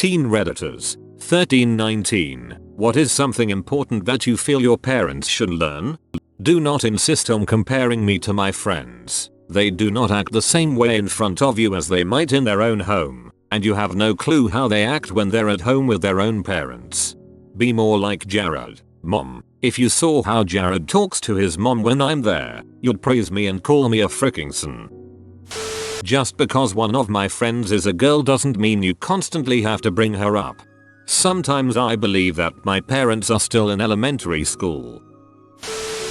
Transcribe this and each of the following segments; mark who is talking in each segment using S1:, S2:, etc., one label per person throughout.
S1: Teen Redditors. 1319. What is something important that you feel your parents should learn? Do not insist on comparing me to my friends. They do not act the same way in front of you as they might in their own home, and you have no clue how they act when they're at home with their own parents. Be more like Jared. Mom, if you saw how Jared talks to his mom when I'm there, you'd praise me and call me a fricking son. Just because one of my friends is a girl doesn't mean you constantly have to bring her up. Sometimes I believe that my parents are still in elementary school.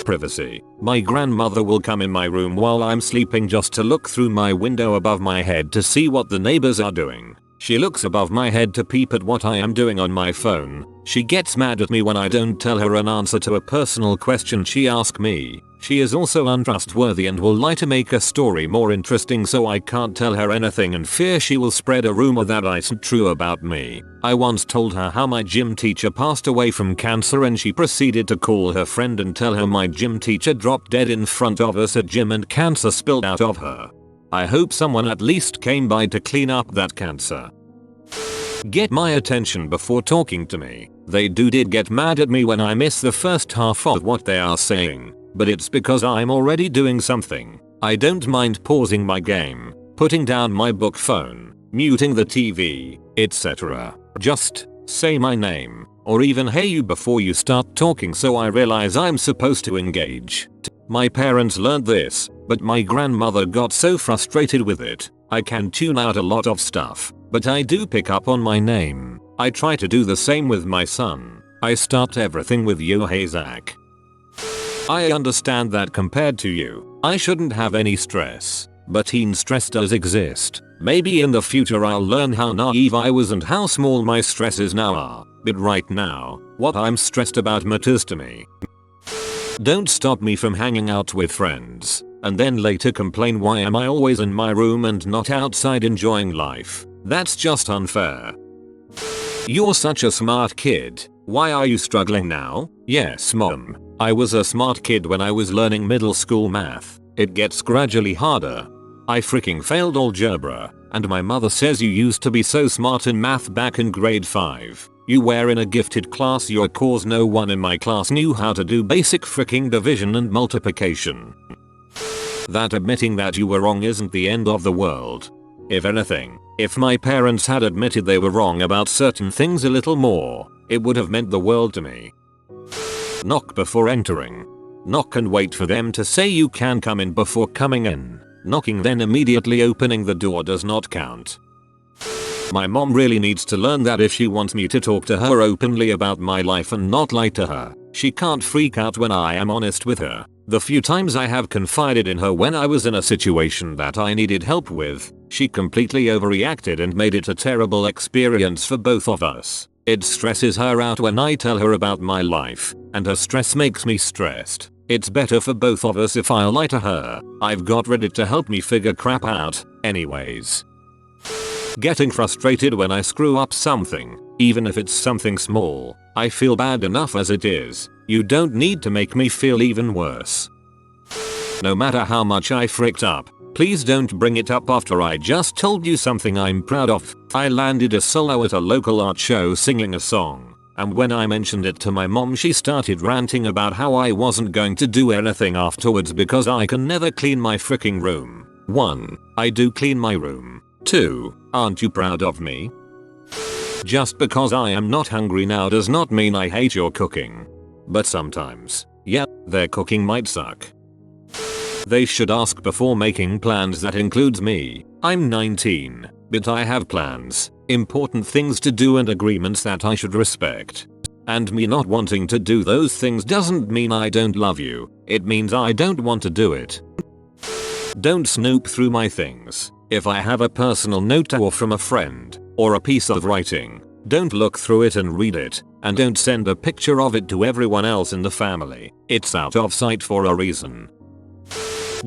S1: Privacy. My grandmother will come in my room while I'm sleeping just to look through my window above my head to see what the neighbors are doing. She looks above my head to peep at what I am doing on my phone. She gets mad at me when I don't tell her an answer to a personal question she asked me. She is also untrustworthy and will lie to make a story more interesting, so I can't tell her anything in fear she will spread a rumor that isn't true about me. I once told her how my gym teacher passed away from cancer and she proceeded to call her friend and tell her my gym teacher dropped dead in front of us at gym and cancer spilled out of her. I hope someone at least came by to clean up that cancer. Get my attention before talking to me. They did get mad at me when I miss the first half of what they are saying, but it's because I'm already doing something. I don't mind pausing my game, putting down my book phone, muting the TV, etc. Just say my name, or even hey you before you start talking so I realize I'm supposed to engage. My parents learned this, but my grandmother got so frustrated with it. I can tune out a lot of stuff, but I do pick up on my name. I try to do the same with my son. I start everything with yo hey Zach. I understand that compared to you, I shouldn't have any stress, but teen stress does exist. Maybe in the future I'll learn how naive I was and how small my stresses now are, but right now, what I'm stressed about matters to me. Don't stop me from hanging out with friends, and then later complain why am I always in my room and not outside enjoying life. That's just unfair. You're such a smart kid. Why are you struggling now? Yes, mom. I was a smart kid when I was learning middle school math. It gets gradually harder. I freaking failed algebra, and my mother says you used to be so smart in math back in grade 5. You were in a gifted class your cause no one in my class knew how to do basic freaking division and multiplication. That admitting that you were wrong isn't the end of the world. If anything, if my parents had admitted they were wrong about certain things a little more, it would have meant the world to me. Knock before entering. Knock and wait for them to say you can come in before coming in. Knocking then immediately opening the door does not count. My mom really needs to learn that if she wants me to talk to her openly about my life and not lie to her, she can't freak out when I am honest with her. The few times I have confided in her when I was in a situation that I needed help with, she completely overreacted and made it a terrible experience for both of us. It stresses her out when I tell her about my life, and her stress makes me stressed. It's better for both of us if I lie to her. I've got Reddit to help me figure crap out, anyways. Getting frustrated when I screw up something, even if it's something small. I feel bad enough as it is. You don't need to make me feel even worse. No matter how much I fricked up, please don't bring it up after I just told you something I'm proud of. I landed a solo at a local art show singing a song, and when I mentioned it to my mom she started ranting about how I wasn't going to do anything afterwards because I can never clean my freaking room. 1. I do clean my room. 2. Aren't you proud of me? Just because I am not hungry now does not mean I hate your cooking. But sometimes, yeah, their cooking might suck. They should ask before making plans that includes me. I'm 19, but I have plans, important things to do and agreements that I should respect. And me not wanting to do those things doesn't mean I don't love you, it means I don't want to do it. Don't snoop through my things. If I have a personal note or from a friend, or a piece of writing, don't look through it and read it, and don't send a picture of it to everyone else in the family. It's out of sight for a reason.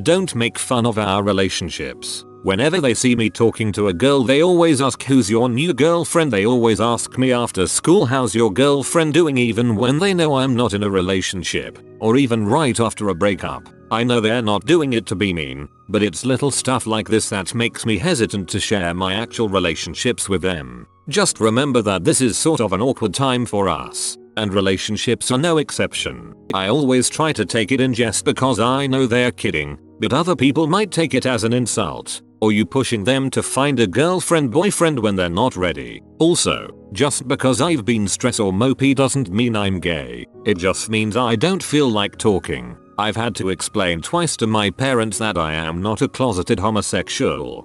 S1: Don't make fun of our relationships. Whenever they see me talking to a girl they always ask who's your new girlfriend. They always ask me after school how's your girlfriend doing even when they know I'm not in a relationship, or even right after a breakup. I know they're not doing it to be mean, but it's little stuff like this that makes me hesitant to share my actual relationships with them. Just remember that this is sort of an awkward time for us, and relationships are no exception. I always try to take it in jest because I know they're kidding, but other people might take it as an insult, or you pushing them to find a girlfriend boyfriend when they're not ready. Also, just because I've been stressed or mopey doesn't mean I'm gay. It just means I don't feel like talking. I've had to explain twice to my parents that I am not a closeted homosexual.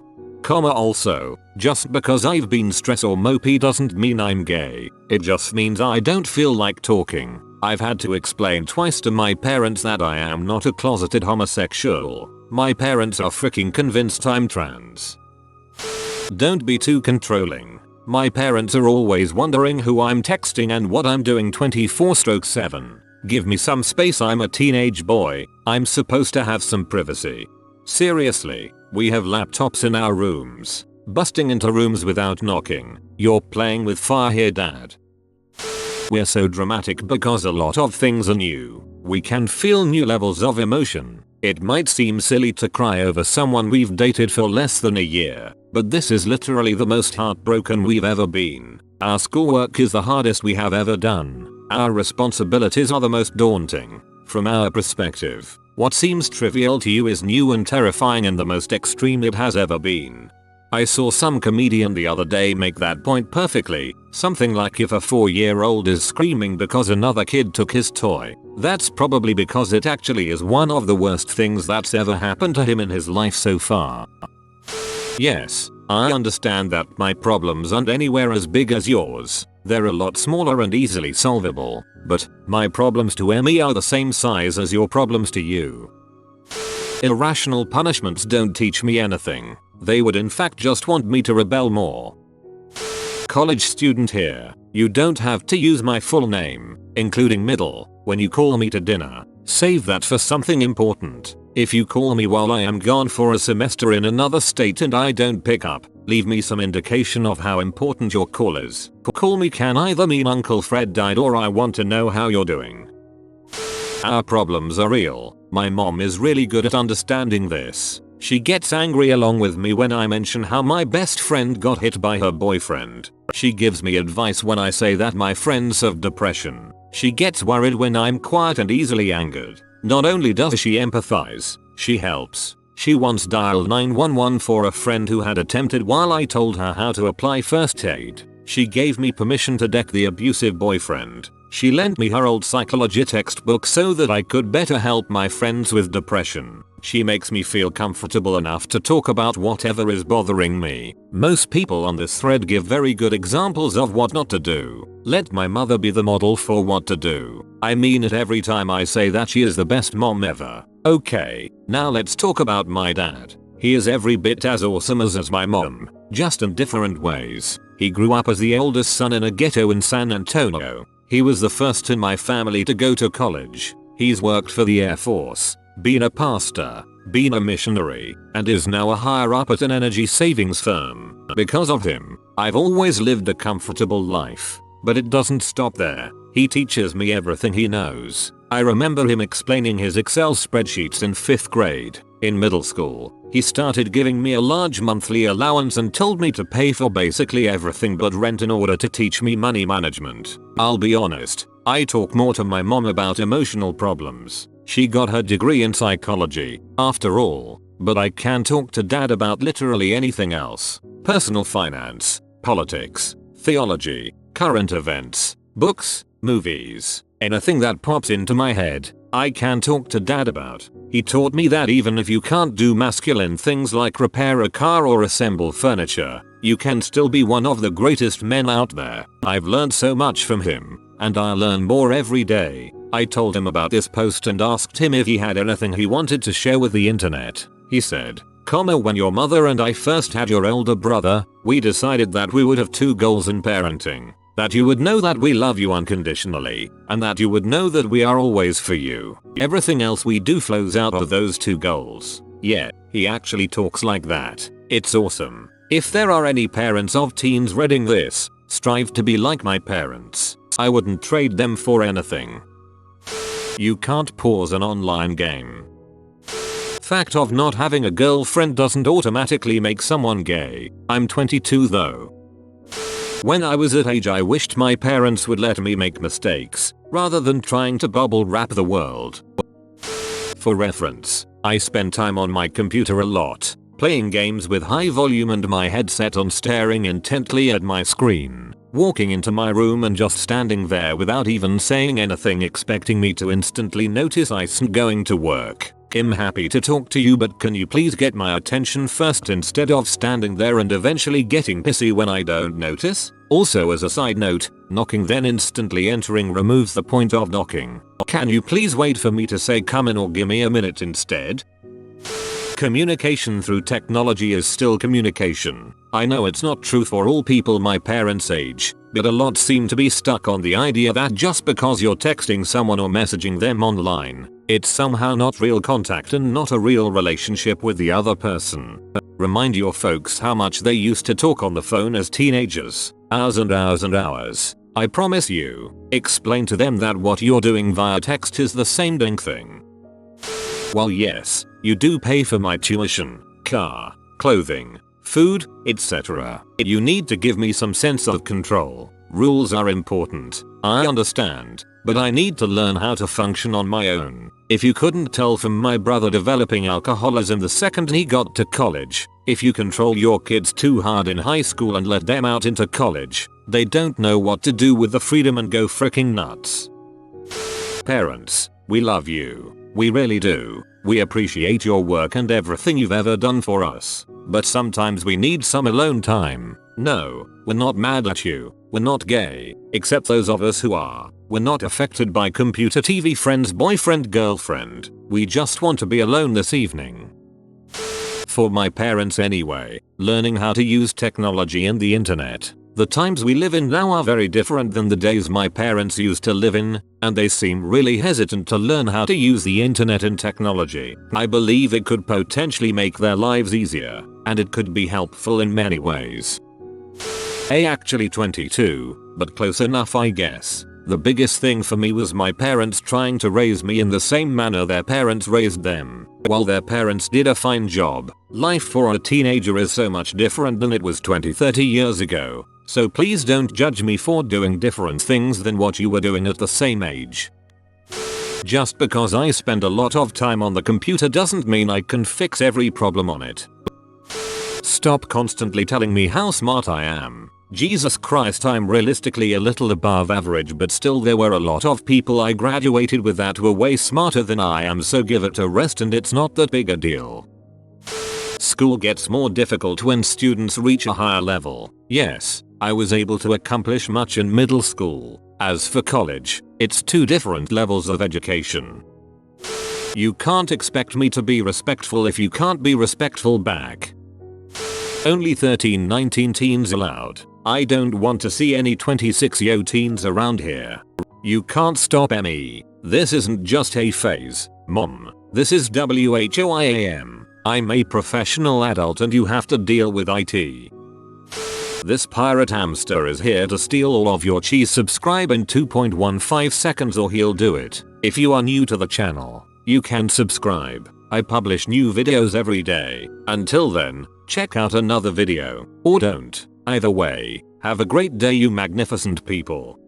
S1: Also, just because I've been stressed or mopey doesn't mean I'm gay. It just means I don't feel like talking. I've had to explain twice to my parents that I am not a closeted homosexual. My parents are freaking convinced I'm trans. Don't be too controlling. My parents are always wondering who I'm texting and what I'm doing 24/7. Give me some space, I'm a teenage boy. I'm supposed to have some privacy. Seriously, we have laptops in our rooms. Busting into rooms without knocking. You're playing with fire here, dad. We're so dramatic because a lot of things are new. We can feel new levels of emotion. It might seem silly to cry over someone we've dated for less than a year, but this is literally the most heartbroken we've ever been. Our schoolwork is the hardest we have ever done. Our responsibilities are the most daunting. From our perspective, what seems trivial to you is new and terrifying and the most extreme it has ever been. I saw some comedian the other day make that point perfectly, something like if a 4-year-old is screaming because another kid took his toy, that's probably because it actually is one of the worst things that's ever happened to him in his life so far. Yes, I understand that my problems aren't anywhere as big as yours. They're a lot smaller and easily solvable, but my problems to Emmy are the same size as your problems to you. Irrational punishments don't teach me anything. They would in fact just want me to rebel more. College student here. You don't have to use my full name, including middle, when you call me to dinner. Save that for something important. If you call me while I am gone for a semester in another state and I don't pick up, leave me some indication of how important your call is. Call me can either mean Uncle Fred died or I want to know how you're doing. Our problems are real. My mom is really good at understanding this. She gets angry along with me when I mention how my best friend got hit by her boyfriend. She gives me advice when I say that my friends have depression. She gets worried when I'm quiet and easily angered. Not only does she empathize, she helps. She once dialed 911 for a friend who had attempted while I told her how to apply first aid. She gave me permission to deck the abusive boyfriend. She lent me her old psychology textbook so that I could better help my friends with depression. She makes me feel comfortable enough to talk about whatever is bothering me. Most people on this thread give very good examples of what not to do. Let my mother be the model for what to do. I mean it every time I say that she is the best mom ever. Okay, now let's talk about my dad. He is every bit as awesome as my mom, just in different ways. He grew up as the oldest son in a ghetto in San Antonio. He was the first in my family to go to college. He's worked for the Air Force, been a pastor, been a missionary, and is now a higher up at an energy savings firm. Because of him, I've always lived a comfortable life. But it doesn't stop there. He teaches me everything he knows. I remember him explaining his Excel spreadsheets in 5th grade. In middle school, he started giving me a large monthly allowance and told me to pay for basically everything but rent in order to teach me money management. I'll be honest, I talk more to my mom about emotional problems. She got her degree in psychology, after all, but I can talk to dad about literally anything else. Personal finance, politics, theology, current events, books, movies, anything that pops into my head, I can talk to dad about. He taught me that even if you can't do masculine things like repair a car or assemble furniture, you can still be one of the greatest men out there. I've learned so much from him, and I learn more every day. I told him about this post and asked him if he had anything he wanted to share with the internet. He said, when your mother and I first had your elder brother, we decided that we would have 2 goals in parenting. That you would know that we love you unconditionally, and that you would know that we are always for you. Everything else we do flows out of those 2 goals. Yeah, he actually talks like that. It's awesome. If there are any parents of teens reading this, strive to be like my parents. I wouldn't trade them for anything. You can't pause an online game. Fact of not having a girlfriend doesn't automatically make someone gay. I'm 22 though. When I was that age, I wished my parents would let me make mistakes, rather than trying to bubble wrap the world. For reference, I spend time on my computer a lot, playing games with high volume and my headset on, staring intently at my screen, walking into my room and just standing there without even saying anything, expecting me to instantly notice I'm going to work. I'm happy to talk to you, but can you please get my attention first instead of standing there and eventually getting pissy when I don't notice? Also, as a side note, knocking then instantly entering removes the point of knocking. Can you please wait for me to say come in or gimme a minute instead? Communication through technology is still communication. I know it's not true for all people my parents' age, but a lot seem to be stuck on the idea that just because you're texting someone or messaging them online, it's somehow not real contact and not a real relationship with the other person. Remind your folks how much they used to talk on the phone as teenagers, hours and hours and hours. I promise you. Explain to them that what you're doing via text is the same dang thing. While yes, you do pay for my tuition, car, clothing, food, etc., you need to give me some sense of control. Rules are important, I understand, but I need to learn how to function on my own. If you couldn't tell from my brother developing alcoholism the second he got to college, if you control your kids too hard in high school and let them out into college, they don't know what to do with the freedom and go freaking nuts. Parents, we love you. We really do. We appreciate your work and everything you've ever done for us. But sometimes we need some alone time. No, we're not mad at you. We're not gay, except those of us who are. We're not affected by computer, TV, friends, boyfriend, girlfriend. We just want to be alone this evening. For my parents anyway, learning how to use technology and the internet. The times we live in now are very different than the days my parents used to live in, and they seem really hesitant to learn how to use the internet and technology. I believe it could potentially make their lives easier, and it could be helpful in many ways. Actually 22, but close enough I guess. The biggest thing for me was my parents trying to raise me in the same manner their parents raised them. While their parents did a fine job, life for a teenager is so much different than it was 20-30 years ago. So please don't judge me for doing different things than what you were doing at the same age. Just because I spend a lot of time on the computer doesn't mean I can fix every problem on it. Stop constantly telling me how smart I am. Jesus Christ, I'm realistically a little above average, but still there were a lot of people I graduated with that were way smarter than I am, so give it a rest and it's not that big a deal. School gets more difficult when students reach a higher level. Yes, I was able to accomplish much in middle school. As for college, it's two different levels of education. You can't expect me to be respectful if you can't be respectful back. Only 13-19 teens allowed. I don't want to see any 26-yo teens around here. You can't stop me. This isn't just a phase, Mom. This is WHOIAM. I'm a professional adult and you have to deal with IT. This pirate hamster is here to steal all of your cheese. Subscribe in 2.15 seconds or he'll do it. If you are new to the channel, you can subscribe. I publish new videos every day. Until then, check out another video. Or don't. Either way, have a great day you magnificent people.